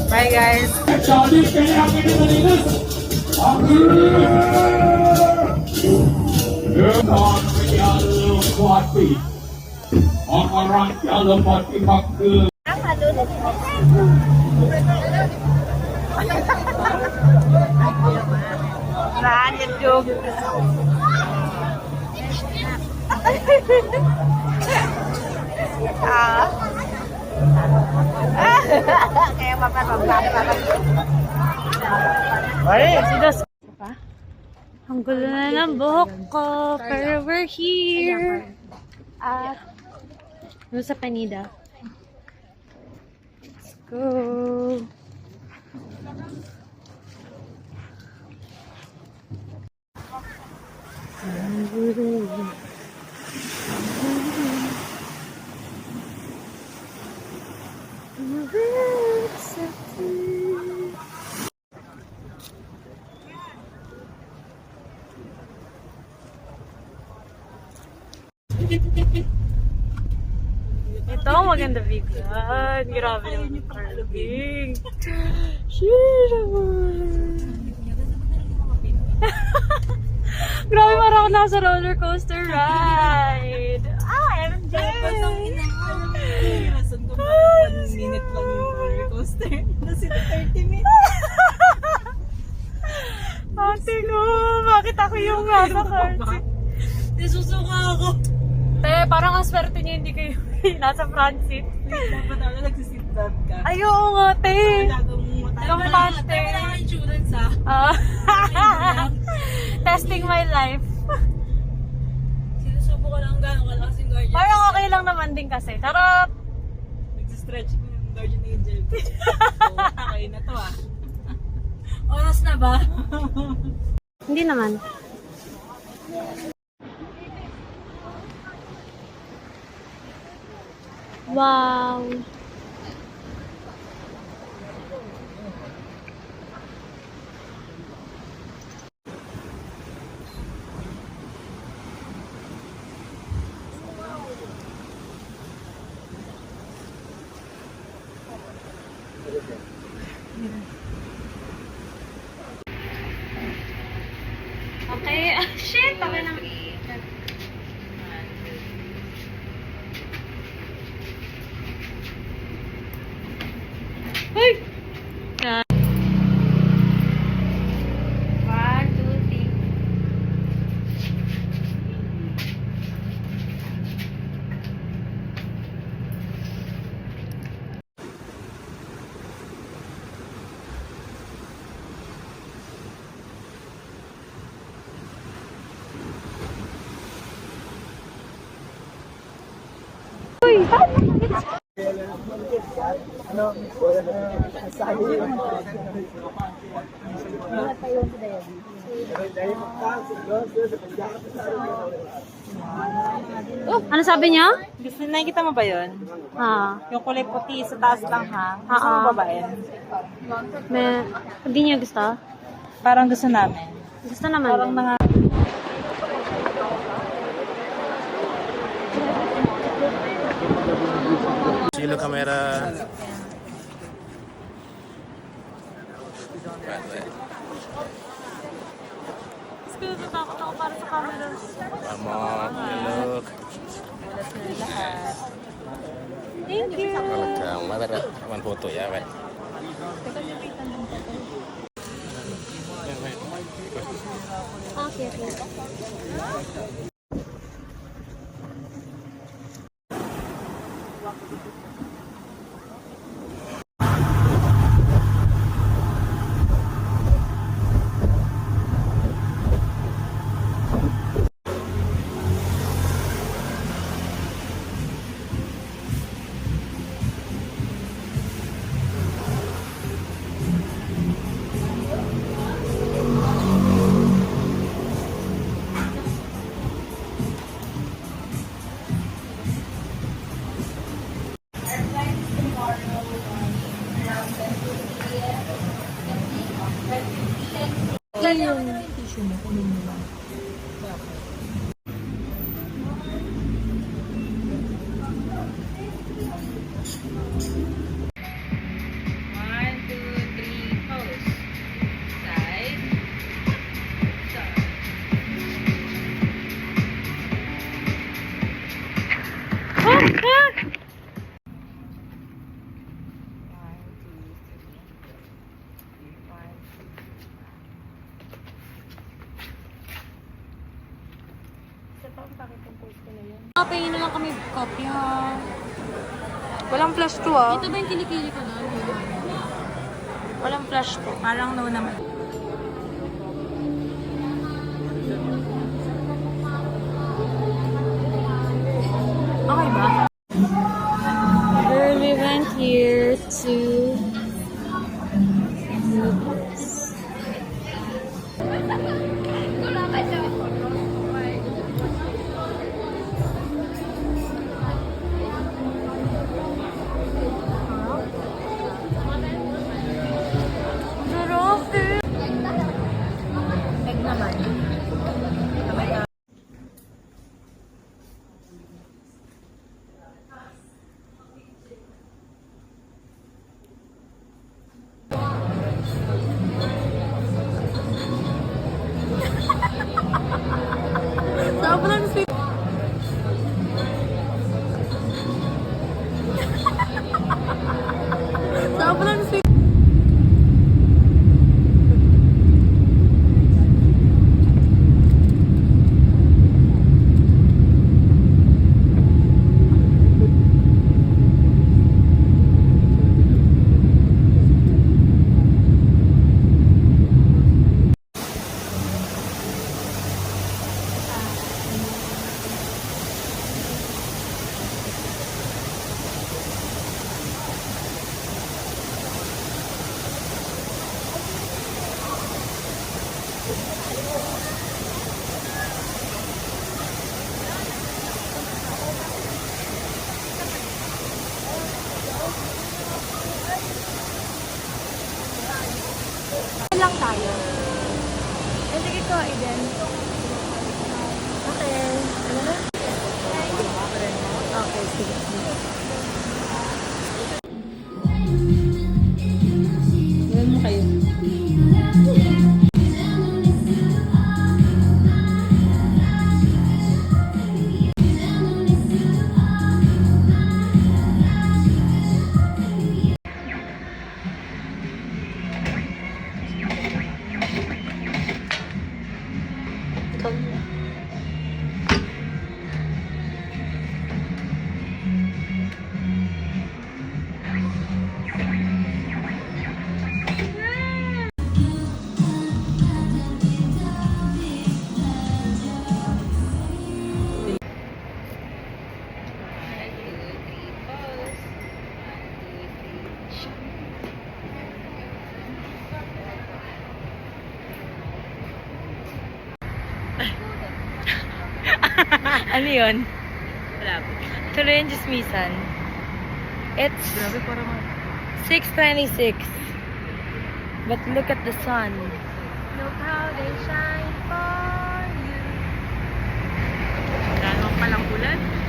Bye guys. Lanjut dong. Kayak papan. Baik, sudah. Apa? Ang gulo na ng buhok ko, pero we're here. At sa Panida. Let's go. Ito ang maganda biglan. Grabe naman yung curving. Sheesh! Grabe, parang ako nasa roller coaster ride. MJ! Rason ko ba 1 minute lang yung roller coaster? Nasi 30 minutes. Ate ko, bakit ako yung nasa car? Nasusuka ako. Parang ang swerte niyo hindi kayo nasa front seat. Dapat ako nagsisit down ka. Ay, oo nga, te. Kampante. Wala kang insurance Testing my life. Sinusubo ko lang gano'n kalakas yung guardian. Parang okay lang naman din kasi. Charot! Nagsistretch ko yung guardian angel. Okay na to Oras na ba? Hindi naman. Wow! Okay. Shit! Bakit naman? Hoy! 1, 2, 3. Uy! Ano sabi niya? Gusto nakikita mo ba yun? Yung kulay puti sa taas lang Gusto mo ba yan? Hindi niya gusto? Parang gusto namin. Gusto naman. Parang mga... Silo kamera. Natatakot ako para sa camera. Look. Thank you. One photo ya, wait. Okay, okay. yung tissue mo, kunin mo lang. One, two, three, pose. Side. Start. Kapay na lang kami copy ha. Walang flash to ah. Ito ba yung kilikili ko na? Walang flash to. Parang no naman. Okay ba? Girl, we went here to... Egg naman. Sobrang sweet. Sobrang sweet. lang tayo. Sige ko, Eden. Okay. Ano na? Okay, sige. Ilan mo kayo? Ano yun? Wala po. Tuloy yung Jismisan. It's Grabe, parang 6:26. But look at the sun. Look how they shine for you. wala naman palang ulan.